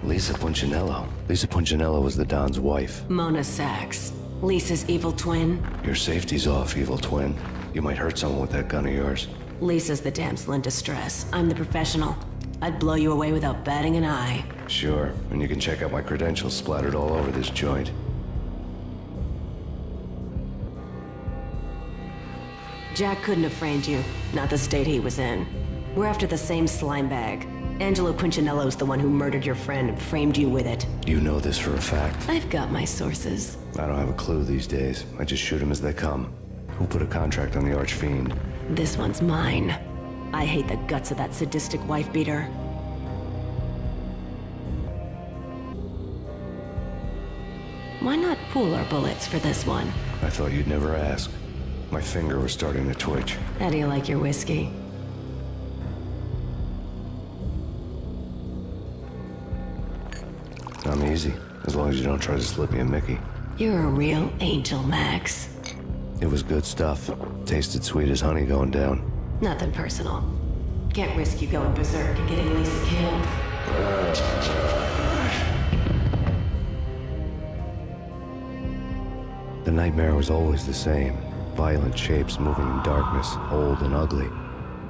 Lisa Punchinello. Lisa Punchinello was the Don's wife. Mona Sachs. Lisa's evil twin. Your safety's off, evil twin. You might hurt someone with that gun of yours. Lisa's the damsel in distress. I'm the professional. I'd blow you away without batting an eye. Sure, and you can check out my credentials splattered all over this joint. Jack couldn't have framed you. Not the state he was in. We're after the same slime bag. Angelo Punchinello's the one who murdered your friend and framed you with it. You know this for a fact. I've got my sources. I don't have a clue these days. I just shoot them as they come. Who put a contract on the Archfiend? This one's mine. I hate the guts of that sadistic wife-beater. Why not pool our bullets for this one? I thought you'd never ask. My finger was starting to twitch. How do you like your whiskey? I'm easy, as long as you don't try to slip me a Mickey. You're a real angel, Max. It was good stuff. Tasted sweet as honey going down. Nothing personal. Can't risk you going berserk and getting Lisa killed. The nightmare was always the same. Violent shapes moving in darkness, old and ugly.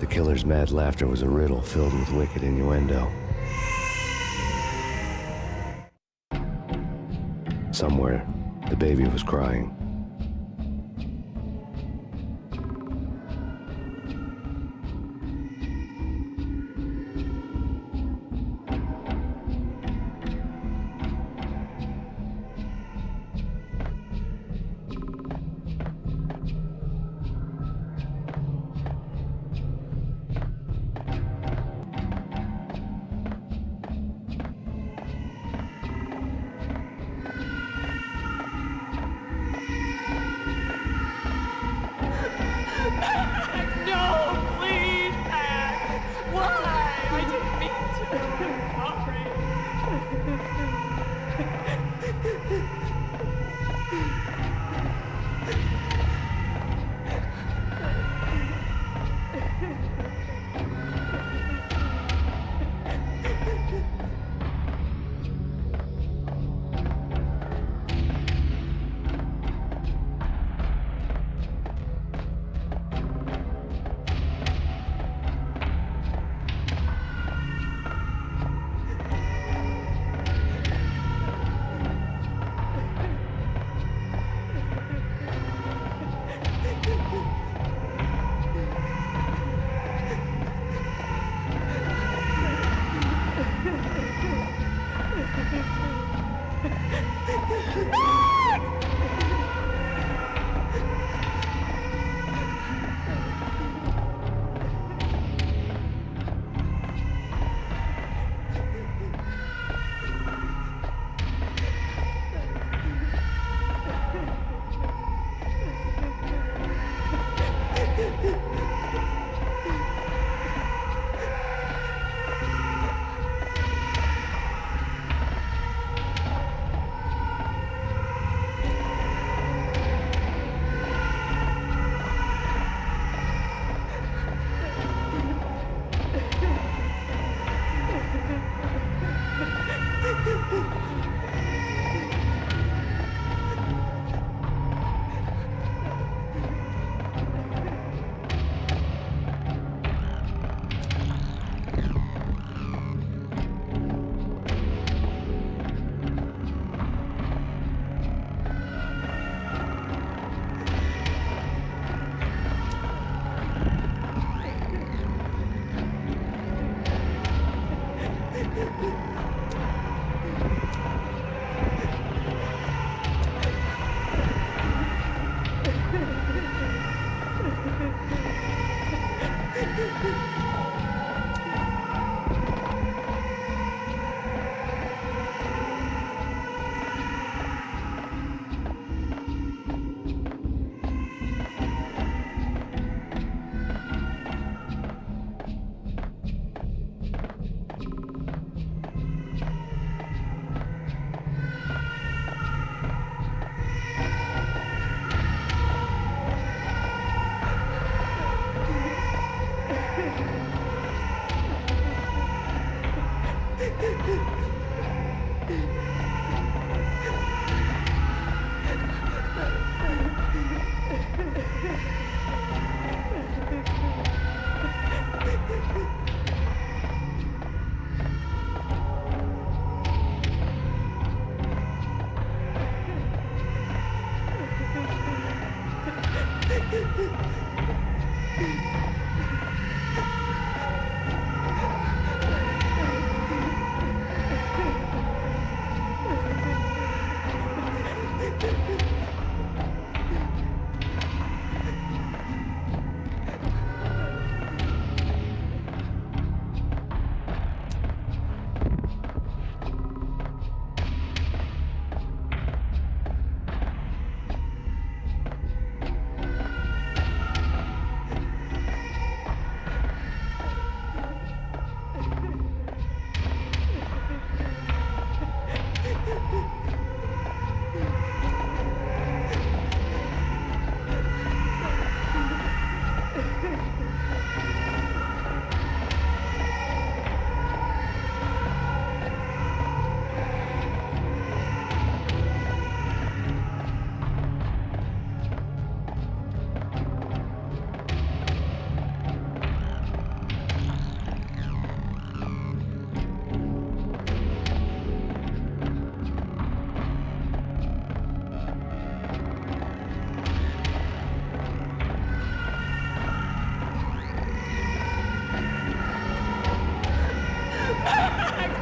The killer's mad laughter was a riddle filled with wicked innuendo. Somewhere, the baby was crying.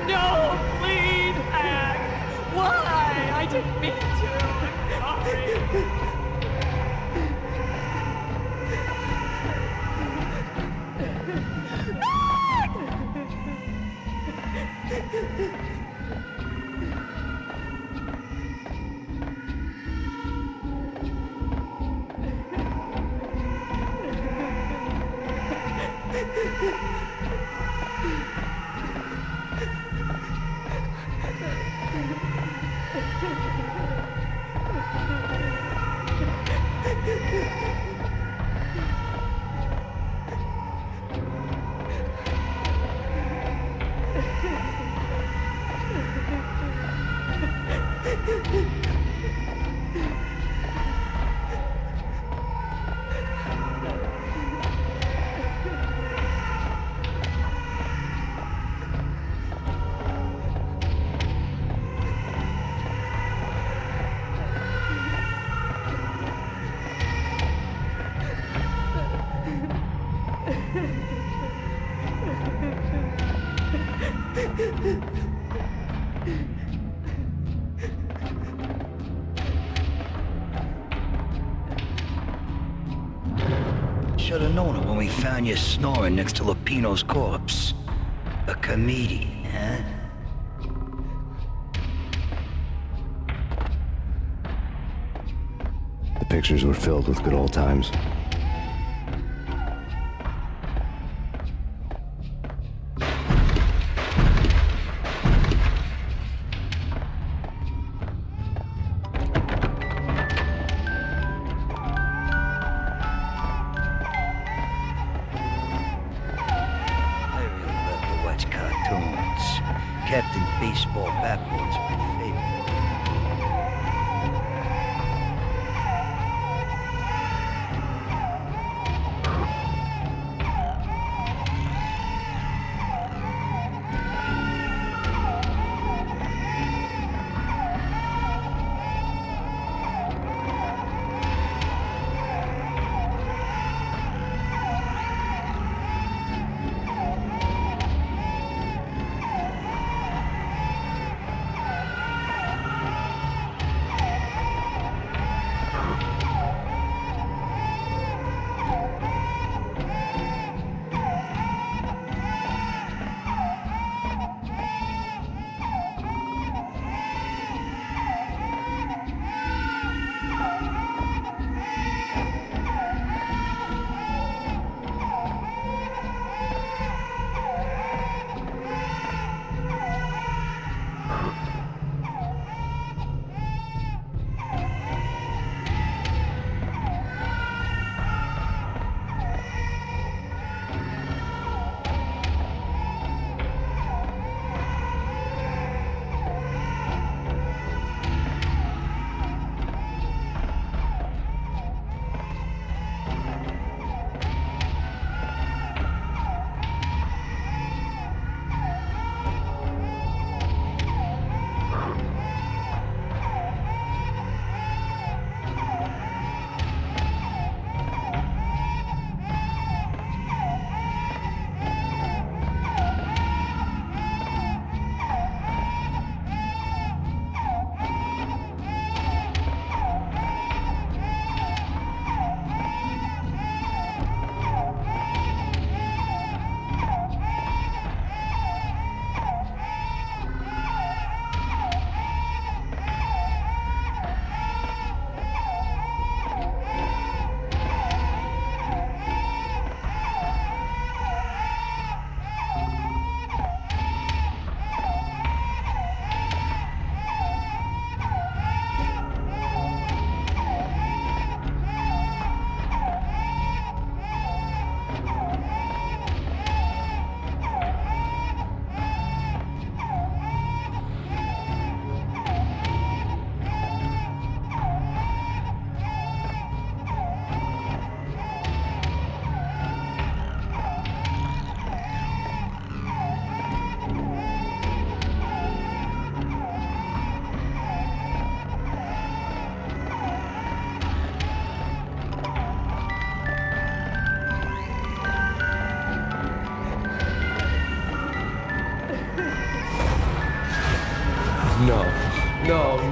No, please, Act! Why? I didn't mean to. I'm sorry. Should have known it when we found you snoring next to Lupino's corpse. A comedian, huh? The pictures were filled with good old times. I really love to watch cartoons. Captain Baseball Backboard's my favorite.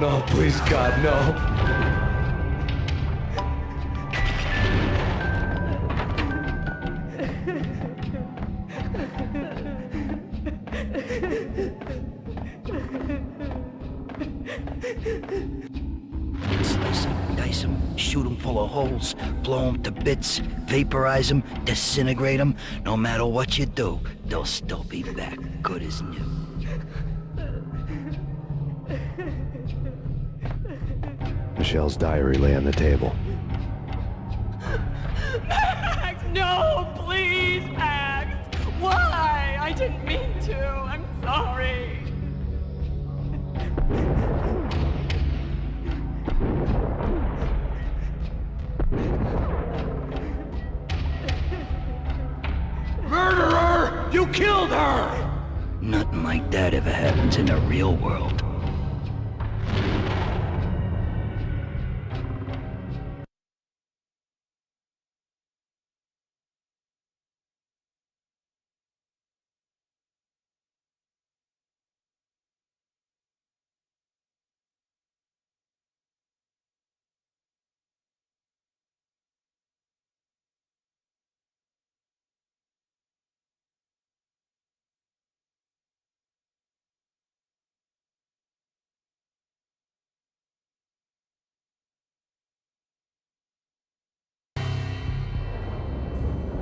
no, please, God, no. Slice him, dice him, shoot him full of holes, blow him to bits, vaporize him, disintegrate him. No matter what you do, they'll still be back, good as new. Michelle's diary lay on the table. Max, no, please, Max. Why? I didn't mean to. I'm sorry. Murderer! You killed her! Nothing like that ever happens in the real world.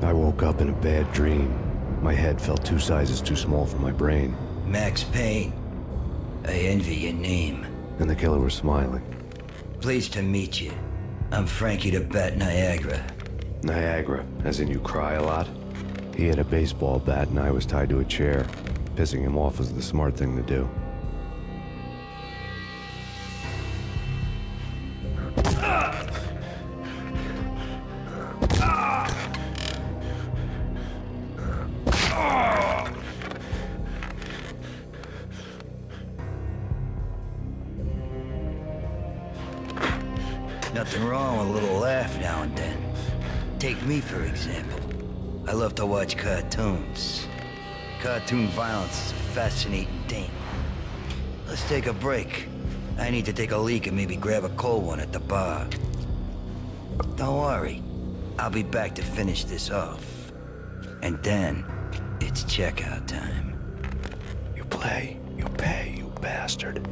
I woke up in a bad dream. My head felt 2 sizes too small for my brain, Max Payne. I envy your name. and the killer was smiling. Pleased to meet you. I'm Frankie the Bat Niagara. Niagara, as in you cry a lot? He had a baseball bat and I was tied to a chair. Pissing him off was the smart thing to do. Nothing wrong with a little laugh now and then. Take me, for example. I love to watch cartoons. Cartoon violence is a fascinating thing. Let's take a break. I need to take a leak and maybe grab a cold one at the bar. Don't worry. I'll be back to finish this off. And then, it's checkout time. You play, you pay, you bastard.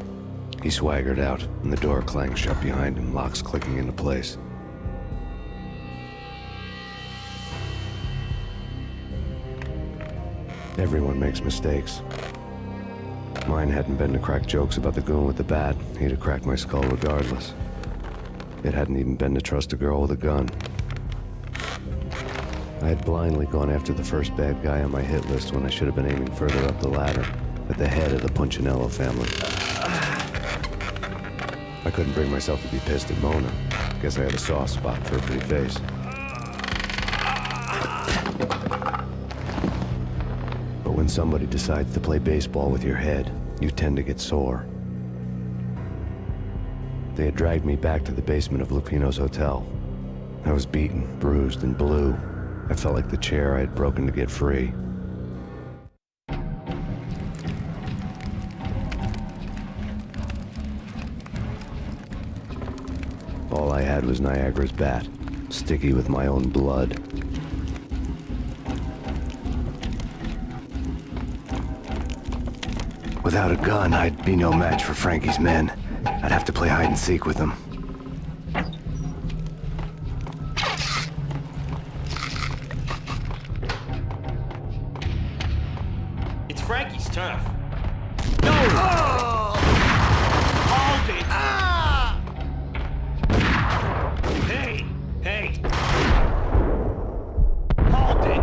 He swaggered out, and the door clanged shut behind him, locks clicking into place. Everyone makes mistakes. Mine hadn't been to crack jokes about the goon with the bat. He'd have cracked my skull regardless. It hadn't even been to trust a girl with a gun. I had blindly gone after the first bad guy on my hit list when I should have been aiming further up the ladder, at the head of the Punchinello family. I couldn't bring myself to be pissed at Mona. Guess I had a soft spot for her pretty face. But when somebody decides to play baseball with your head, you tend to get sore. They had dragged me back to the basement of Lupino's hotel. I was beaten, bruised, and blue. I felt like the chair I had broken to get free. All I had was Niagara's bat, sticky with my own blood. Without a gun, I'd be no match for Frankie's men. I'd have to play hide and seek with them. It's Frankie's turf. No! Hold it! Hey! Hey! Hold it!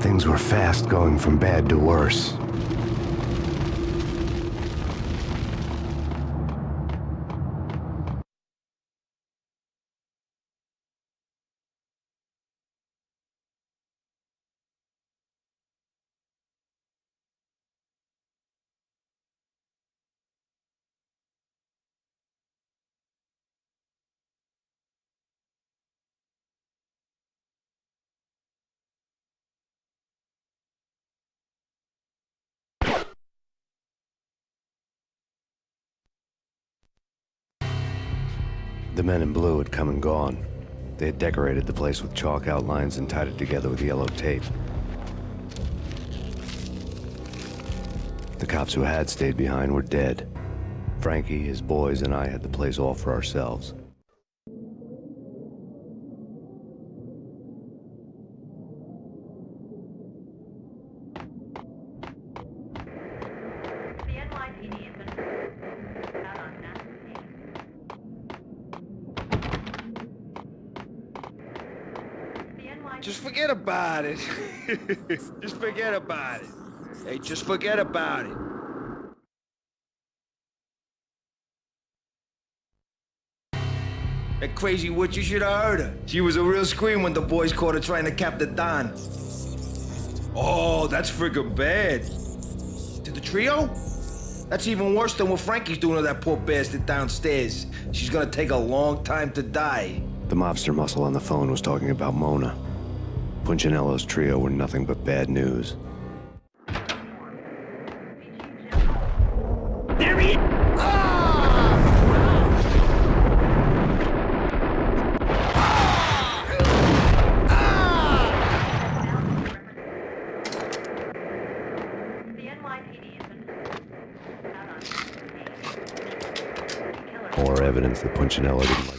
Things were fast going from bad to worse. The men in blue had come and gone. They had decorated the place with chalk outlines and tied it together with yellow tape. The cops who had stayed behind were dead. Frankie, his boys, and I had the place all for ourselves. Just forget about it. Just forget about it. Hey, just forget about it. That crazy witch, you should have heard her. She was a real scream when the boys caught her trying to cap the Don. Oh, that's friggin' bad. To the trio? That's even worse than what Frankie's doing to that poor bastard downstairs. She's gonna take a long time to die. The mobster muscle on the phone was talking about Mona. Punchinello's trio were nothing but bad news. There he is! More evidence that Punchinello didn't like.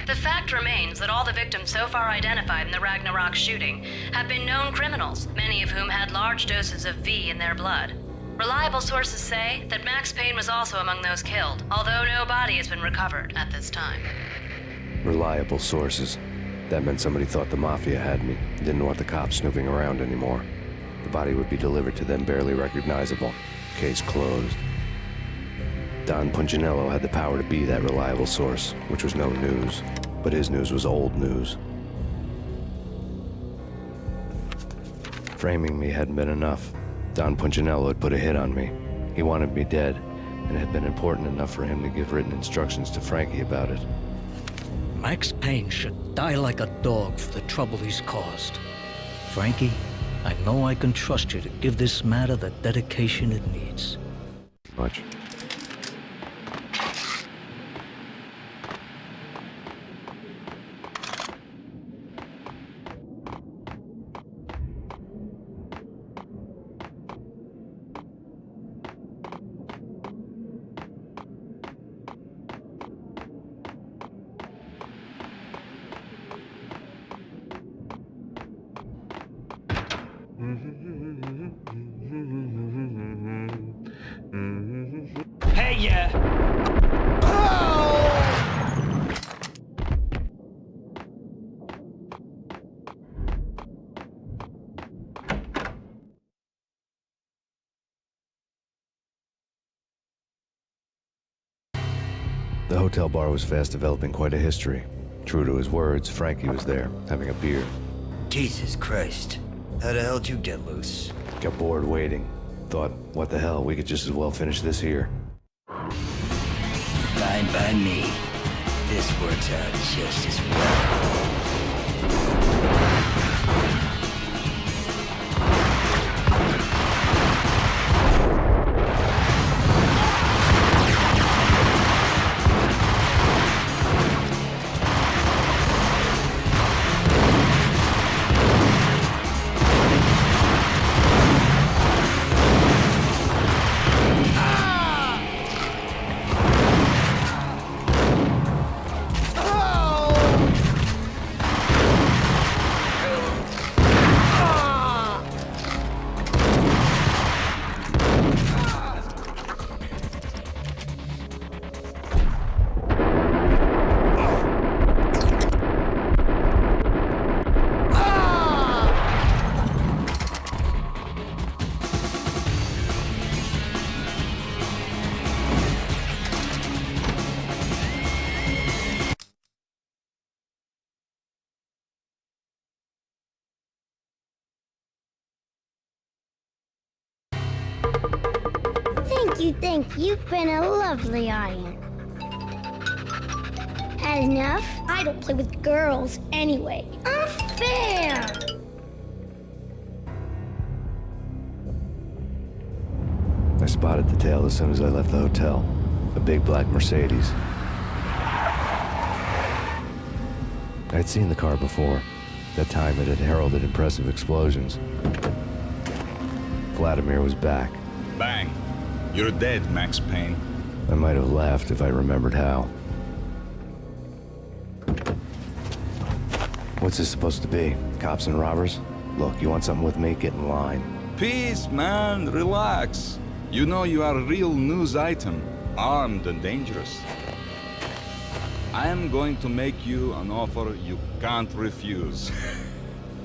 The fact remains that all the victims so far identified in the Ragnarok shooting have been known criminals, many of whom had large doses of V in their blood. Reliable sources say that Max Payne was also among those killed, although no body has been recovered at this time. Reliable sources. That meant somebody thought the Mafia had me, didn't want the cops snooping around anymore. The body would be delivered to them barely recognizable. Case closed. Don Punchinello had the power to be that reliable source, which was no news. But his news was old news. Framing me hadn't been enough. Don Punchinello had put a hit on me. He wanted me dead, and it had been important enough for him to give written instructions to Frankie about it. Max Payne should die like a dog for the trouble he's caused. Frankie, I know I can trust you to give this matter the dedication it needs. Much. Hey, yeah! The hotel bar was fast developing quite a history. True to his words, Frankie was there, having a beer. Jesus Christ. How the hell did you get loose? Got bored waiting. Thought, what the hell, we could just as well finish this here. Fine by me. This works out just as well. Thank you. You've been a lovely audience. Had enough? I don't play with girls anyway. Unfair! I spotted the tail as soon as I left the hotel. A big black Mercedes. I'd seen the car before. That time it had heralded impressive explosions. Vladimir was back. Bang. You're dead, Max Payne. I might have laughed if I remembered how. What's this supposed to be? Cops and robbers? Look, you want something with me? Get in line. Peace, man. Relax. You know you are a real news item. Armed and dangerous. I am going to make you an offer you can't refuse.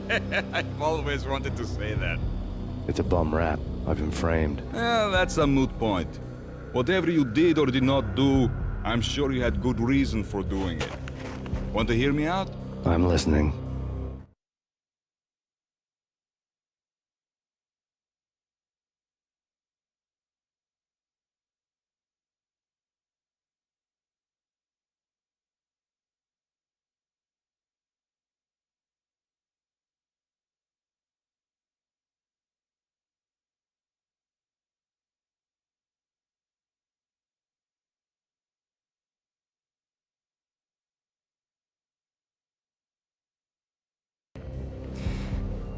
I've always wanted to say that. It's a bum rap. I've been framed. That's a moot point. Whatever you did or did not do, I'm sure you had good reason for doing it. Want to hear me out? I'm listening.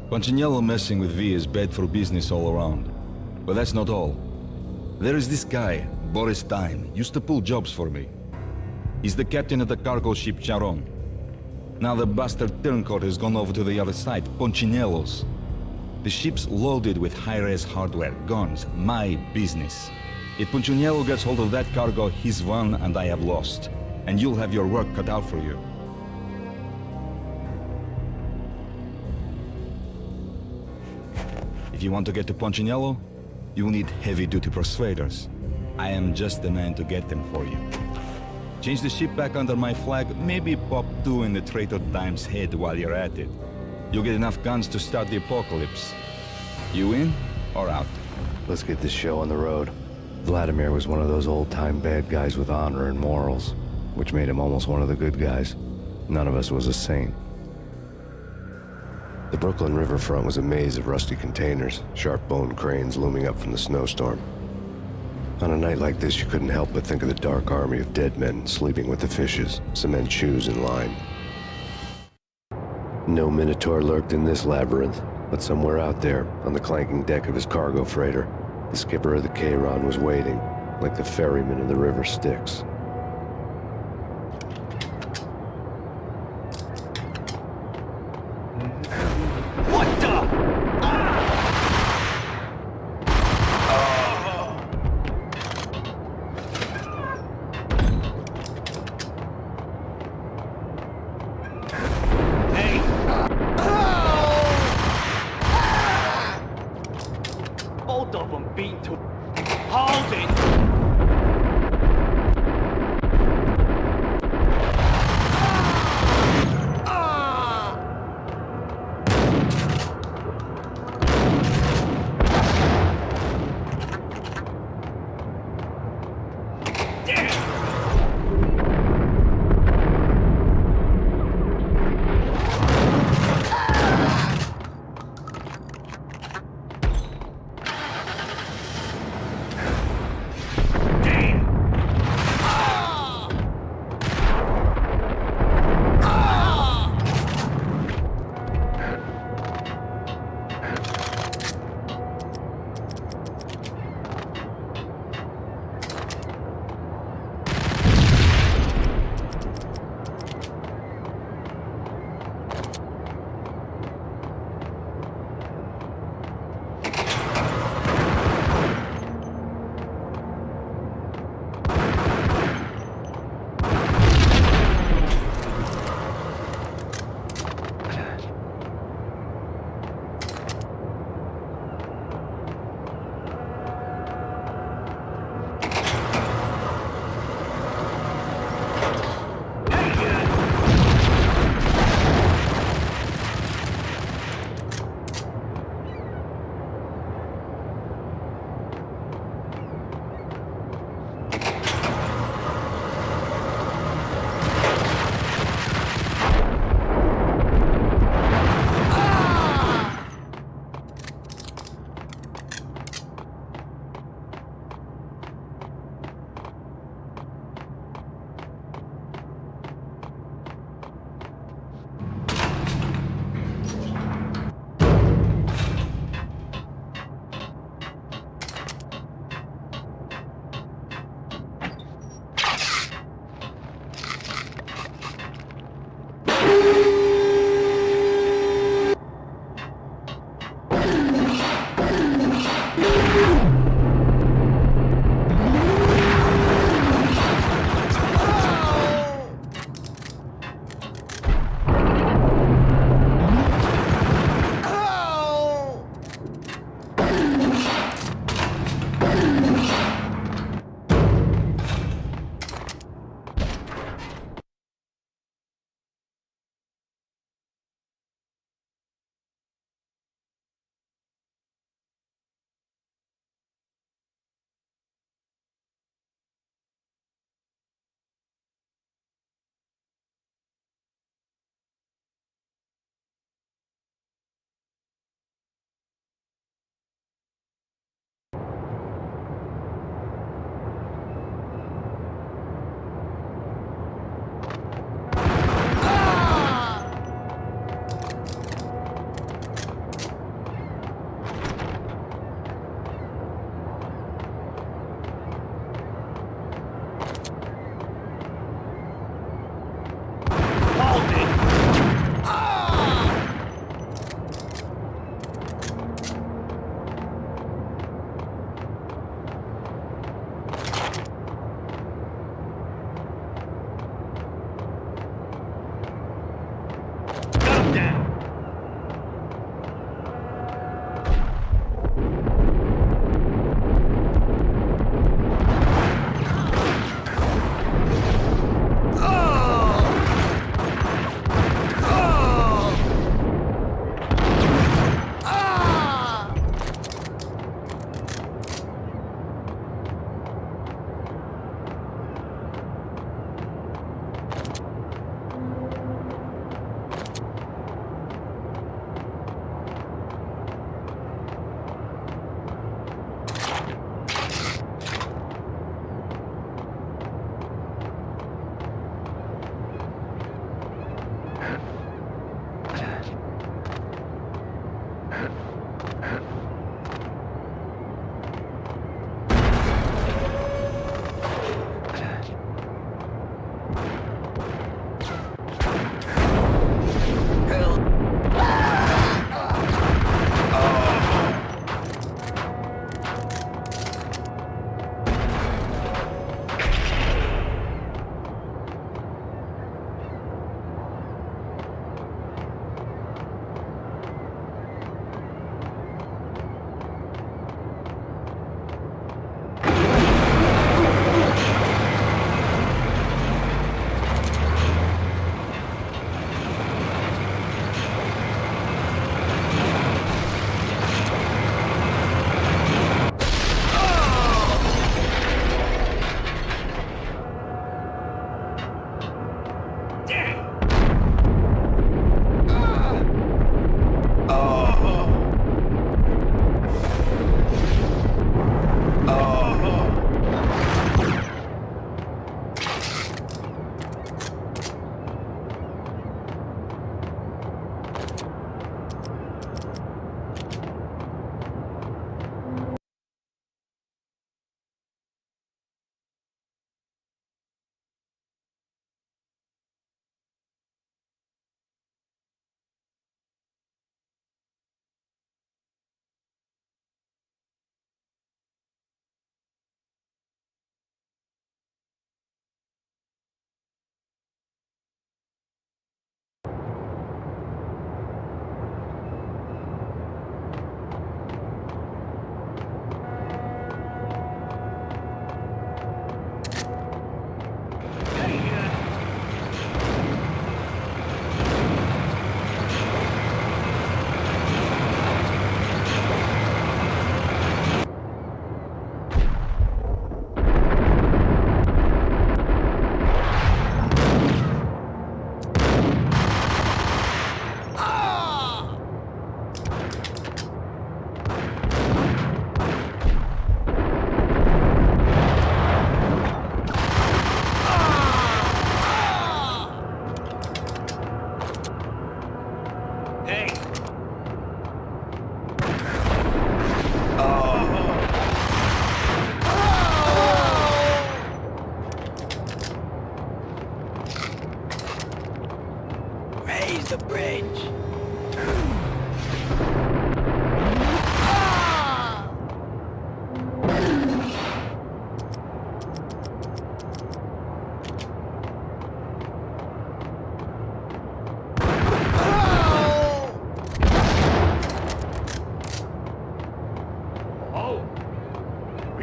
Punchinello messing with V is bad for business all around. But that's not all. There is this guy, Boris Stein, used to pull jobs for me. He's the captain of the cargo ship Charon. Now the bastard turncoat has gone over to the other side, Punchinello's. The ship's loaded with high-res hardware, guns, my business. If Punchinello gets hold of that cargo, he's won and I have lost. And you'll have your work cut out for you. If you want to get to Punchinello, you need heavy-duty persuaders. I am just the man to get them for you. Change the ship back under my flag, maybe pop 2 in the traitor Dime's head while you're at it. You'll get enough guns to start the apocalypse. You in or out? Let's get this show on the road. Vladimir was one of those old-time bad guys with honor and morals, which made him almost one of the good guys. None of us was a saint. The Brooklyn riverfront was a maze of rusty containers, sharp-boned cranes looming up from the snowstorm. On a night like this, you couldn't help but think of the dark army of dead men sleeping with the fishes, cement shoes in line. No Minotaur lurked in this labyrinth, but somewhere out there, on the clanking deck of his cargo freighter, the skipper of the Chiron was waiting, like the ferryman of the river Styx. Both of them beat to... Hold it!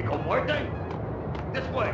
Rico Muerte? This way.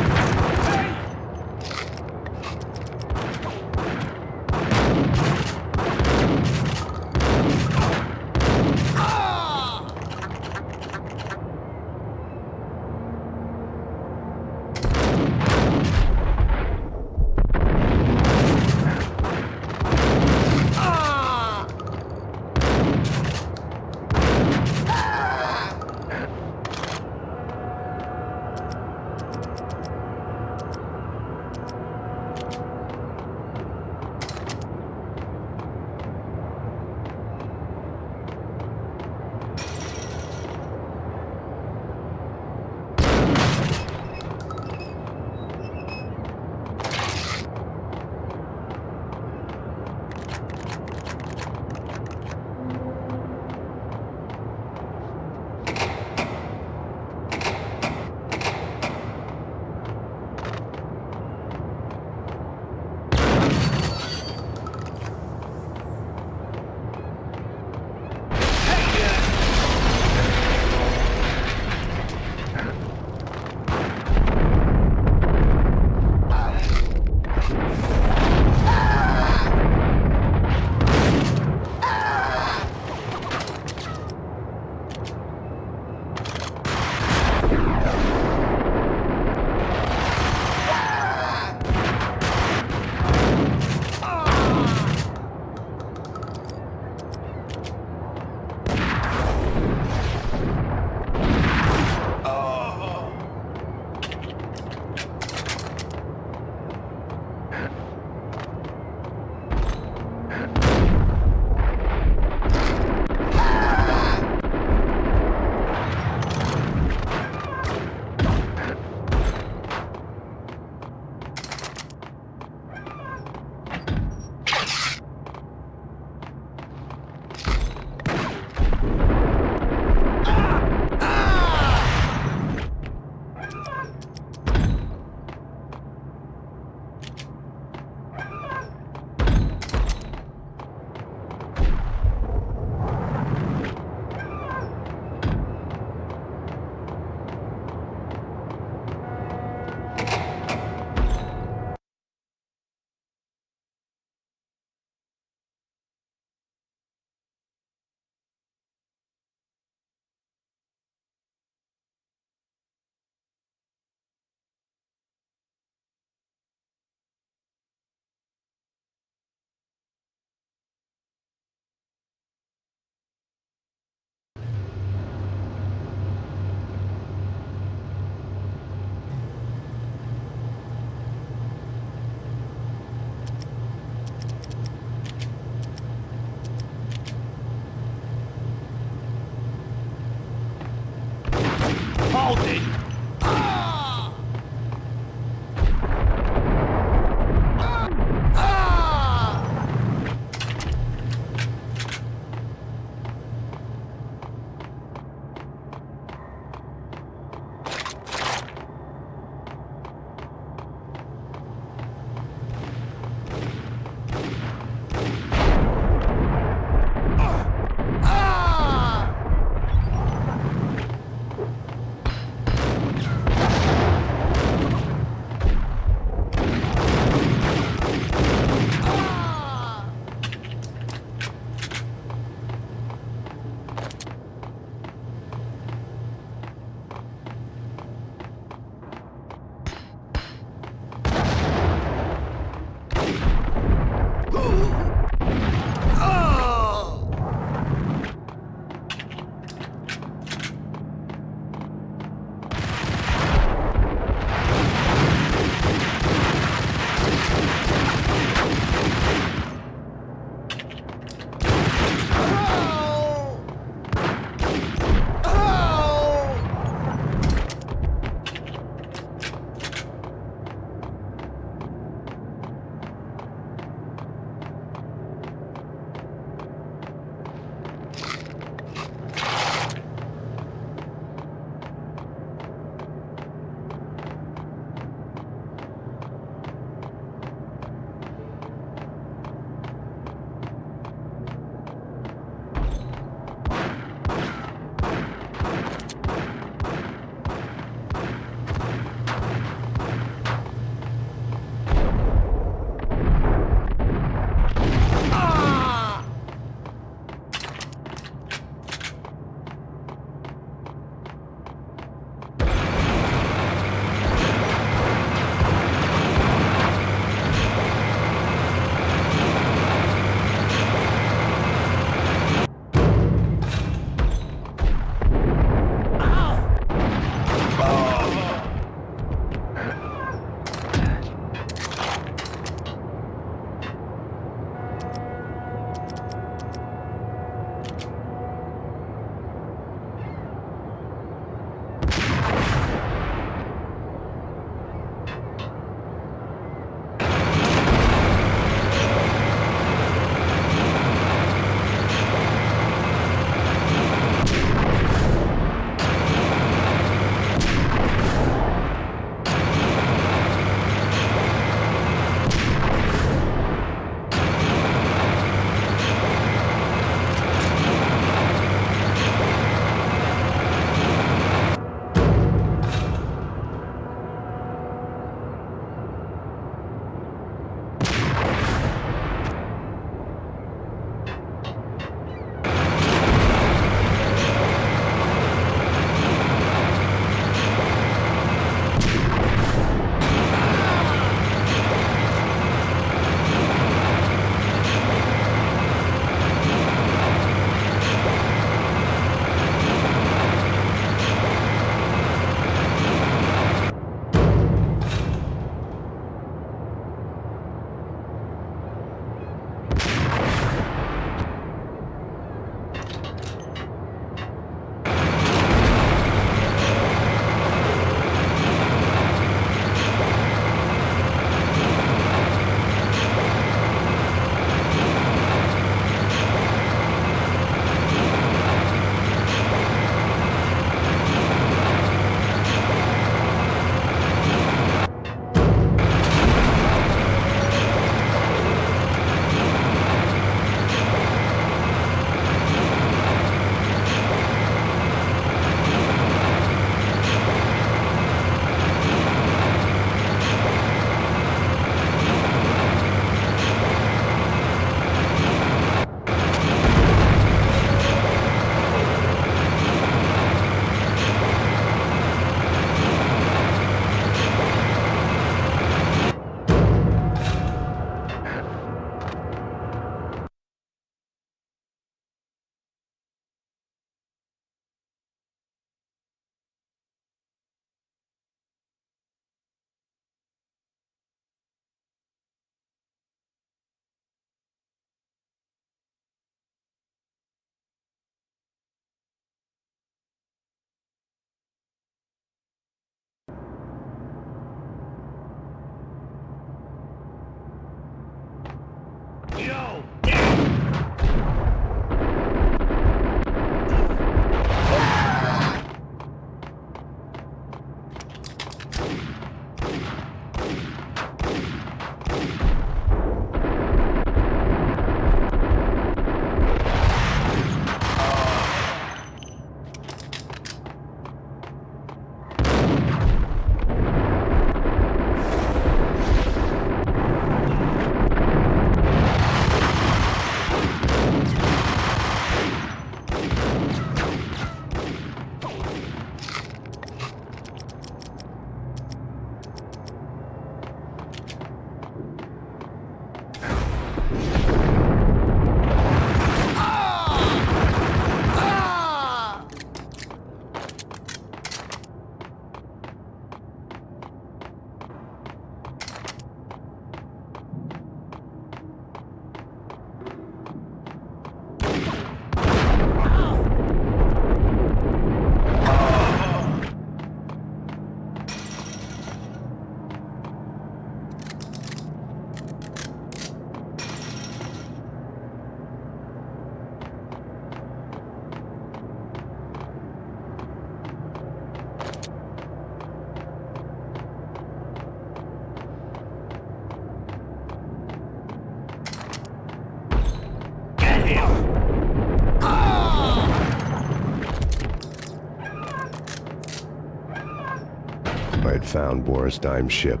found Boris Dime's ship.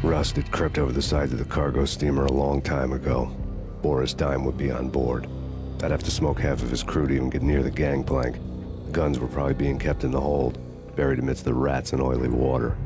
Rust had crept over the sides of the cargo steamer a long time ago. Boris Dime would be on board. I'd have to smoke half of his crew to even get near the gangplank. The guns were probably being kept in the hold, buried amidst the rats and oily water.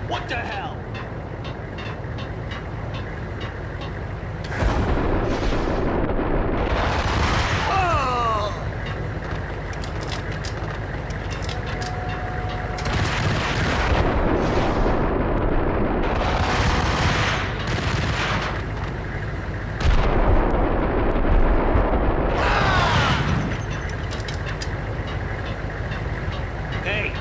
What the hell? Hey!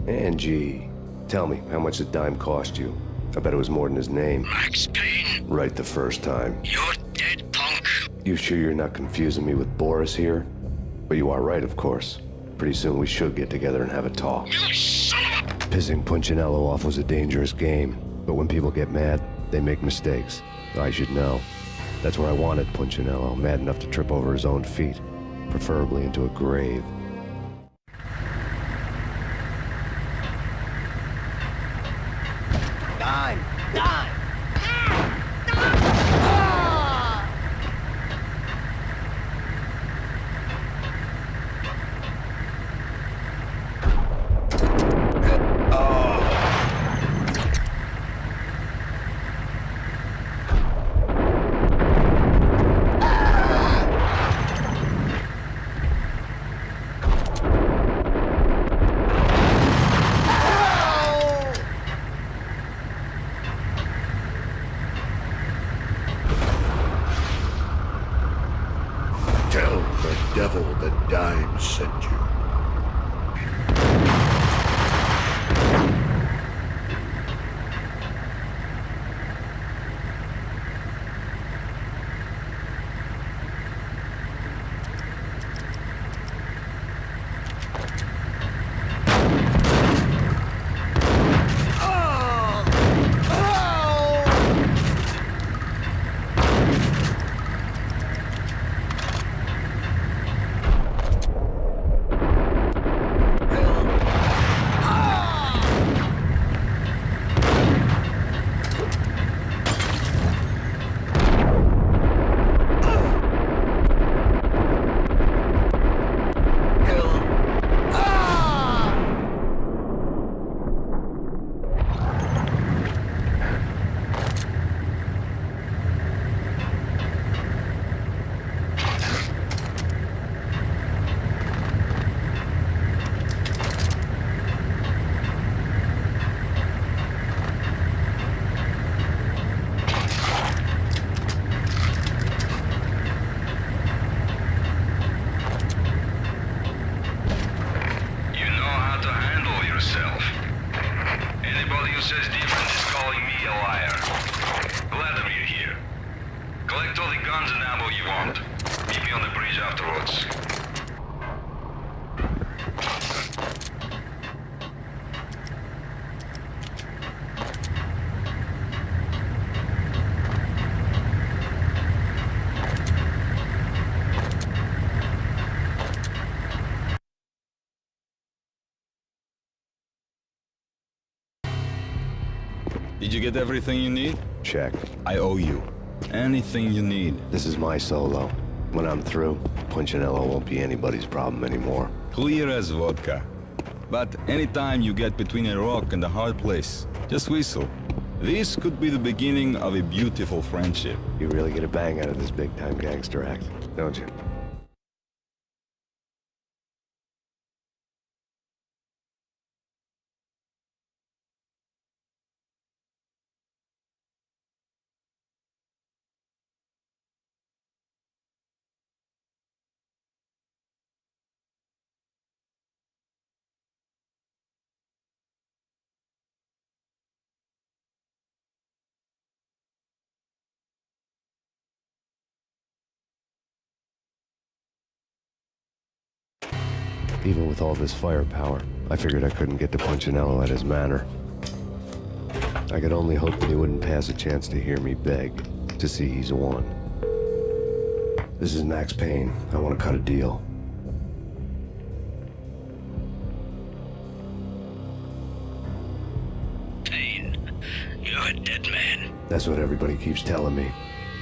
Angie, tell me, how much did Dime cost you? I bet it was more than his name. Max Payne, Right the first time. you're dead, punk. You sure you're not confusing me with Boris here? But you are right, of course. Pretty soon we should get together and have a talk. You son of a... Pissing Punchinello off was a dangerous game, but when people get mad, they make mistakes. I should know. That's where I wanted Punchinello, mad enough to trip over his own feet, preferably into a grave. Dime! Dime! Tell the devil that Dime sent you. Collect all the guns and ammo you want. Meet me on the bridge afterwards. Did you get everything you need? Check. I owe you. Anything you need. This is my solo. When I'm through, Punchinello won't be anybody's problem anymore. Clear as vodka. But anytime you get between a rock and a hard place, just whistle. This could be the beginning of a beautiful friendship. You really get a bang out of this big-time gangster act, don't you? Even with all this firepower, I figured I couldn't get to Punchinello at his manor. I could only hope that he wouldn't pass a chance to hear me beg, to see he's won. This is Max Payne. I want to cut a deal. Payne, you're a dead man. That's what everybody keeps telling me.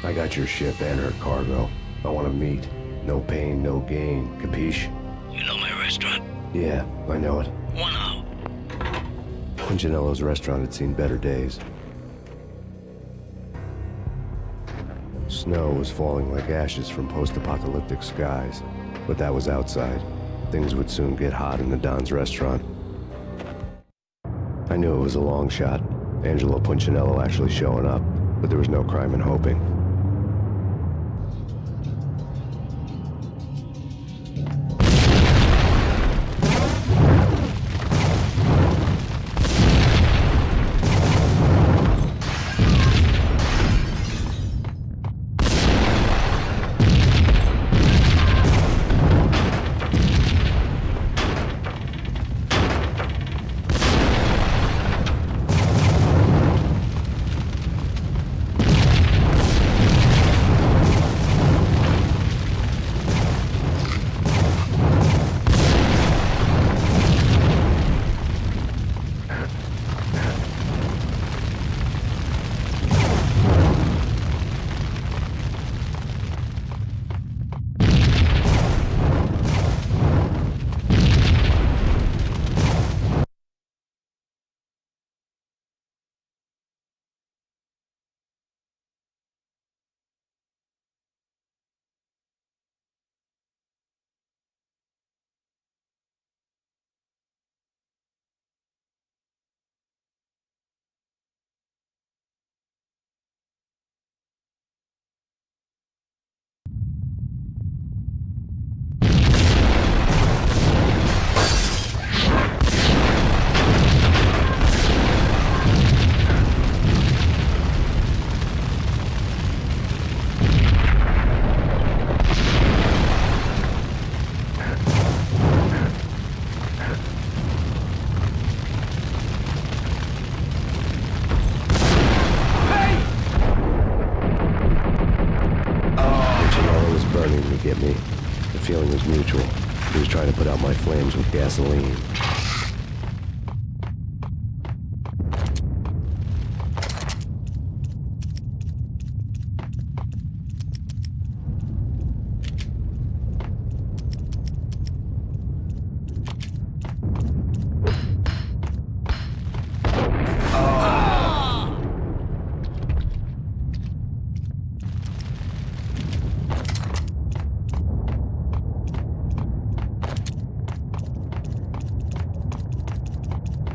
I got your ship and her cargo. I want to meet. No pain, no gain. Capiche? You know my restaurant? Yeah, I know it. 1 hour. Punchinello's restaurant had seen better days. Snow was falling like ashes from post-apocalyptic skies, but that was outside. Things would soon get hot in the Don's restaurant. I knew it was a long shot, Angelo Punchinello actually showing up, but there was no crime in hoping. Get me. The feeling was mutual. He was trying to put out my flames with gasoline.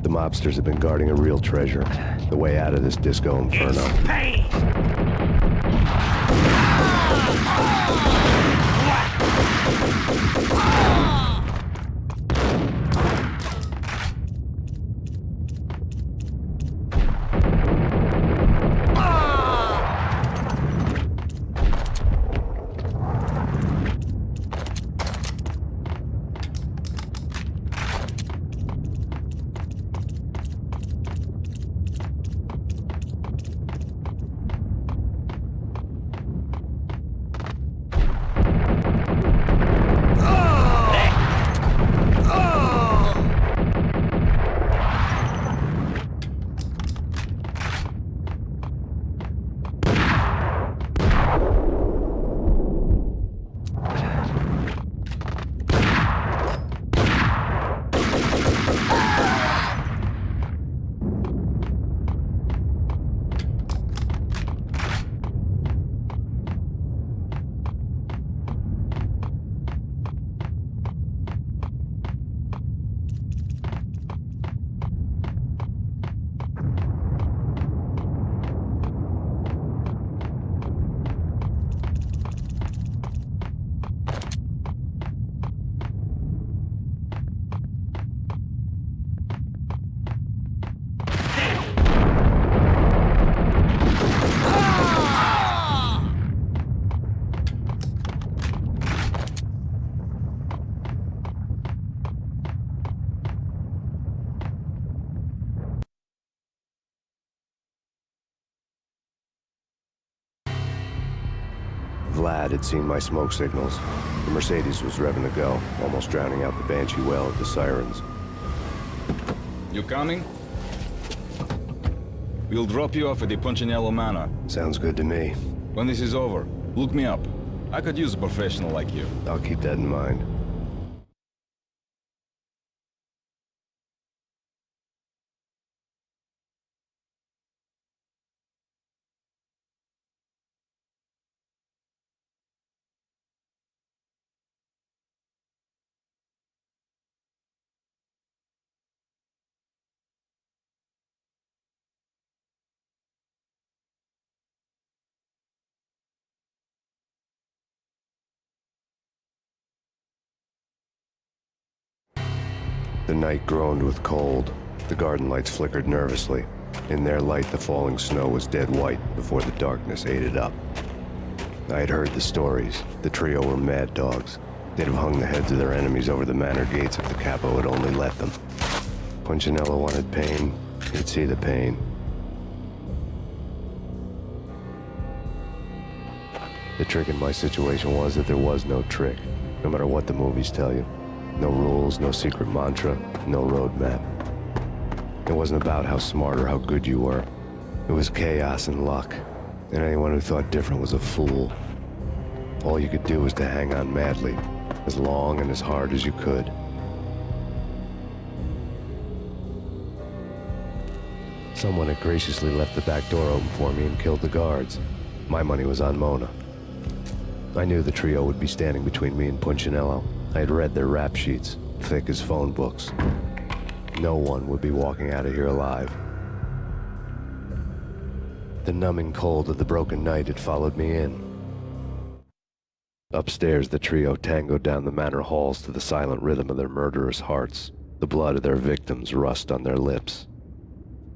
The mobsters have been guarding a real treasure. The way out of this disco inferno. Payne! Vlad had seen my smoke signals. The Mercedes was revving to go, almost drowning out the banshee wail of the sirens. You coming? We'll drop you off at the Punchinello Manor. Sounds good to me. When this is over, look me up. I could use a professional like you. I'll keep that in mind. The night groaned with cold. The garden lights flickered nervously. In their light, the falling snow was dead white before the darkness ate it up. I had heard the stories. The trio were mad dogs. They'd have hung the heads of their enemies over the manor gates if the capo had only let them. Punchinello wanted Payne. He'd see the pain. The trick in my situation was that there was no trick, no matter what the movies tell you. No rules, no secret mantra, no roadmap. It wasn't about how smart or how good you were. It was chaos and luck, and anyone who thought different was a fool. All you could do was to hang on madly, as long and as hard as you could. Someone had graciously left the back door open for me and killed the guards. My money was on Mona. I knew the trio would be standing between me and Punchinello. I had read their rap sheets, thick as phone books. No one would be walking out of here alive. The numbing cold of the broken night had followed me in. Upstairs, the trio tangoed down the manor halls to the silent rhythm of their murderous hearts, the blood of their victims rust on their lips.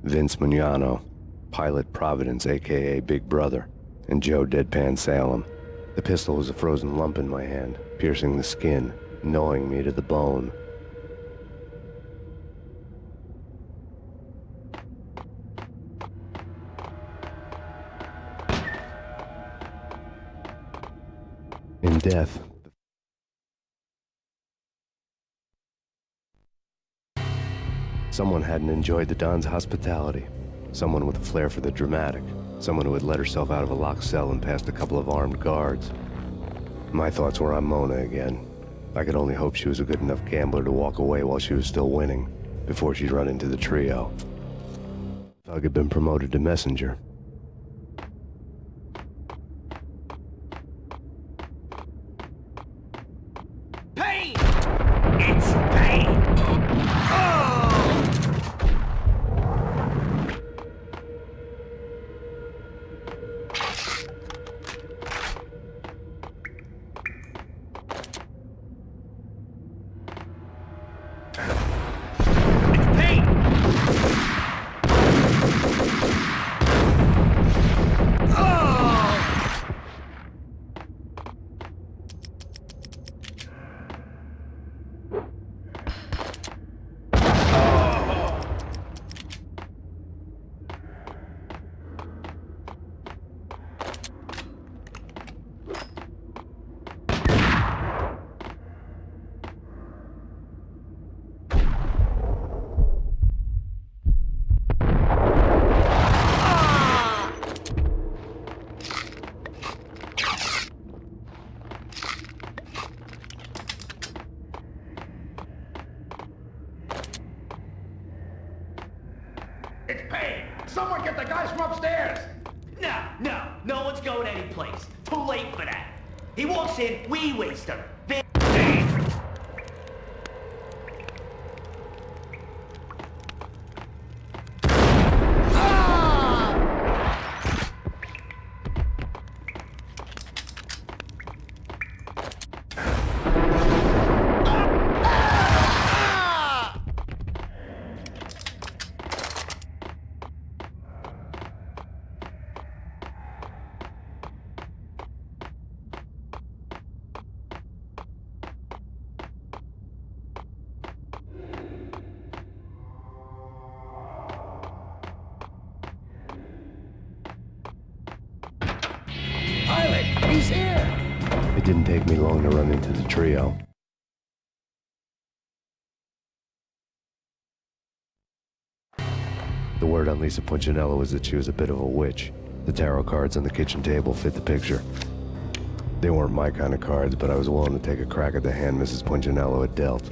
Vince Mugnano, Pilot Providence, a.k.a. Big Brother, and Joe Deadpan Salem. The pistol was a frozen lump in my hand, piercing the skin, gnawing me to the bone. In death, someone hadn't enjoyed the Don's hospitality. Someone with a flair for the dramatic. Someone who had let herself out of a locked cell and past a couple of armed guards. My thoughts were on Mona again. I could only hope she was a good enough gambler to walk away while she was still winning, before she'd run into the trio. Thug had been promoted to messenger. Payne! It's Payne! It's Payne! Someone get the guys from upstairs! No one's going anyplace. Too late for that. He walks in, we waste him. Then It didn't take me long to run into the trio. The word on Lisa Punchinello was that she was a bit of a witch. The tarot cards on the kitchen table fit the picture. They weren't my kind of cards, but I was willing to take a crack at the hand Mrs. Punchinello had dealt.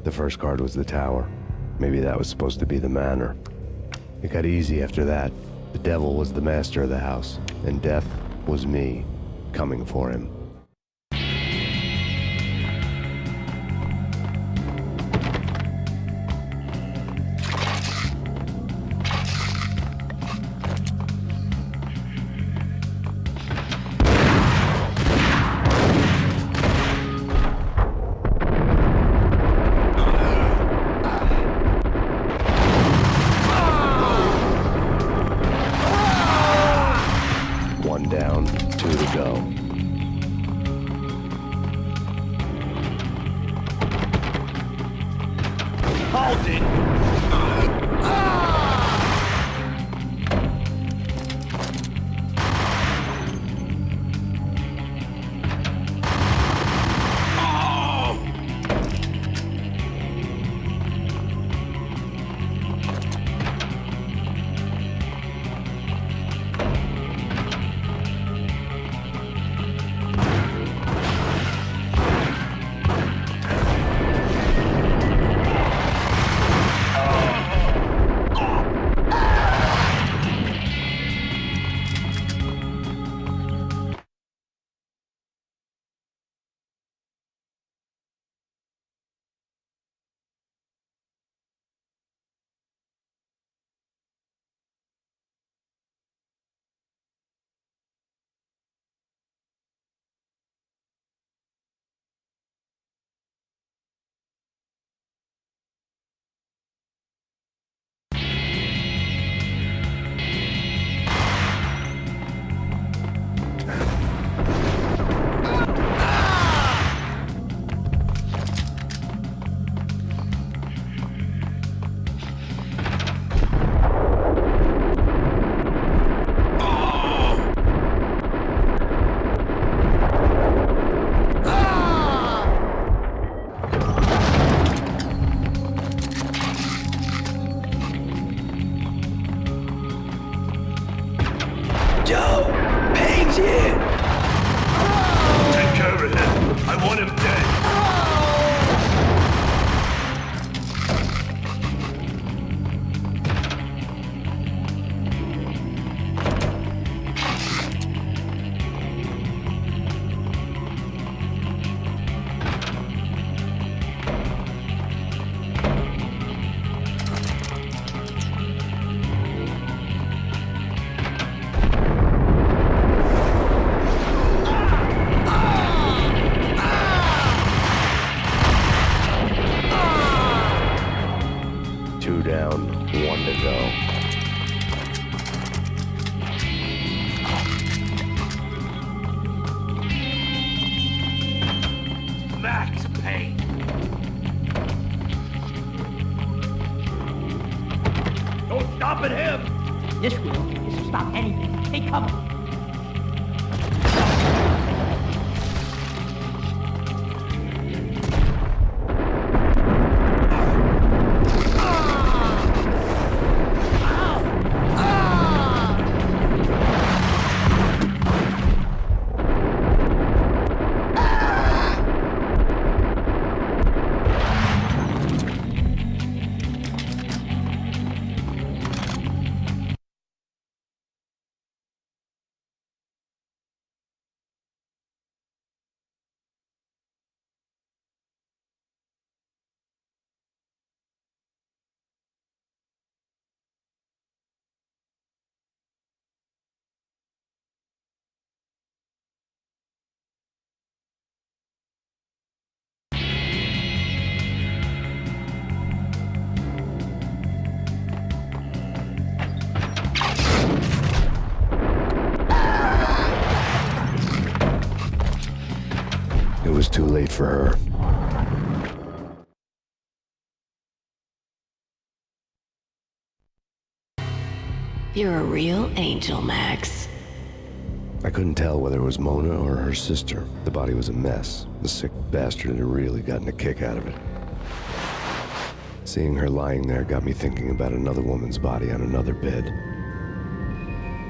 The first card was the Tower. Maybe that was supposed to be the manor. It got easy after that. The devil was the master of the house, and death was me, coming for him. One down, two to go. Hold it! Joe! Payne's here! Take care of him. I want him dead. Two down, one to go. Max Payne. Don't stop at him! This will is to stop anything. Take cover. It was too late for her. You're a real angel, Max. I couldn't tell whether it was Mona or her sister. The body was a mess. The sick bastard had really gotten a kick out of it. Seeing her lying there got me thinking about another woman's body on another bed.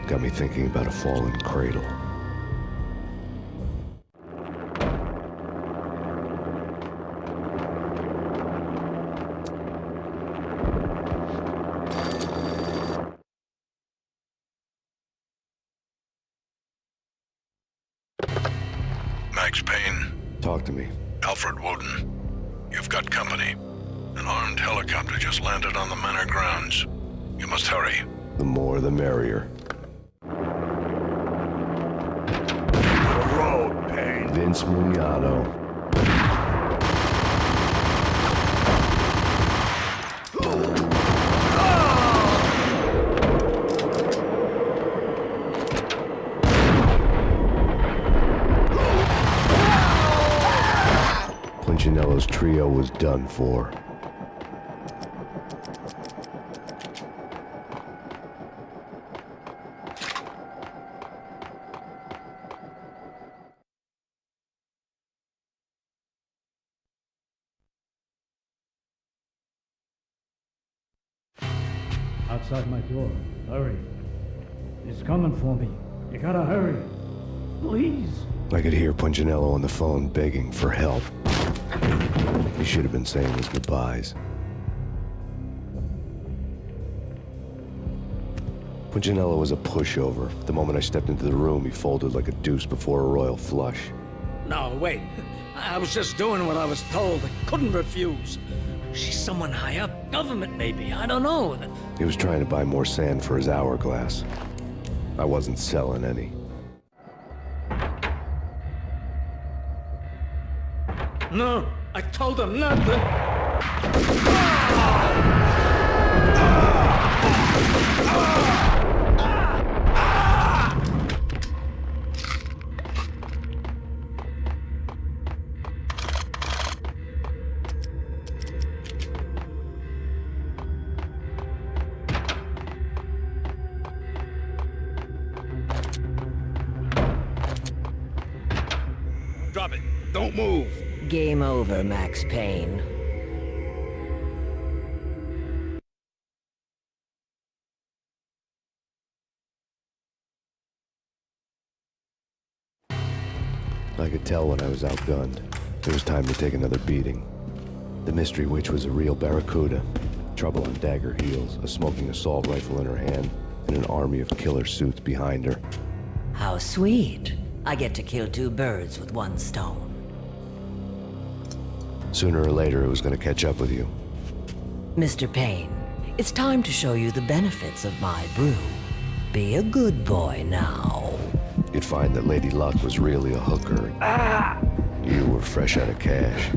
Got me thinking about a fallen cradle. Max Payne. Talk to me. Alfred Woden. You've got company. An armed helicopter just landed on the manor grounds. You must hurry. The more the merrier. The road, Payne. Vince Mugliano. Punchinello's trio was done for. Outside my door. Hurry. He's coming for me. You gotta hurry. Please. I could hear Punchinello on the phone begging for help. He should have been saying his goodbyes. Punchinello was a pushover. The moment I stepped into the room, he folded like a deuce before a royal flush. No, wait. I was just doing what I was told. I couldn't refuse. She's someone high up. Government, maybe. I don't know. He was trying to buy more sand for his hourglass. I wasn't selling any. No, I told him not to. Drop it. Don't move. Game over, Max Payne. I could tell when I was outgunned. It was time to take another beating. The mystery witch was a real barracuda. Trouble on dagger heels, a smoking assault rifle in her hand, and an army of killer suits behind her. How sweet. I get to kill two birds with one stone. Sooner or later, it was going to catch up with you. Mr. Payne, it's time to show you the benefits of my brew. Be a good boy now. You'd find that Lady Luck was really a hooker. You were fresh out of cash.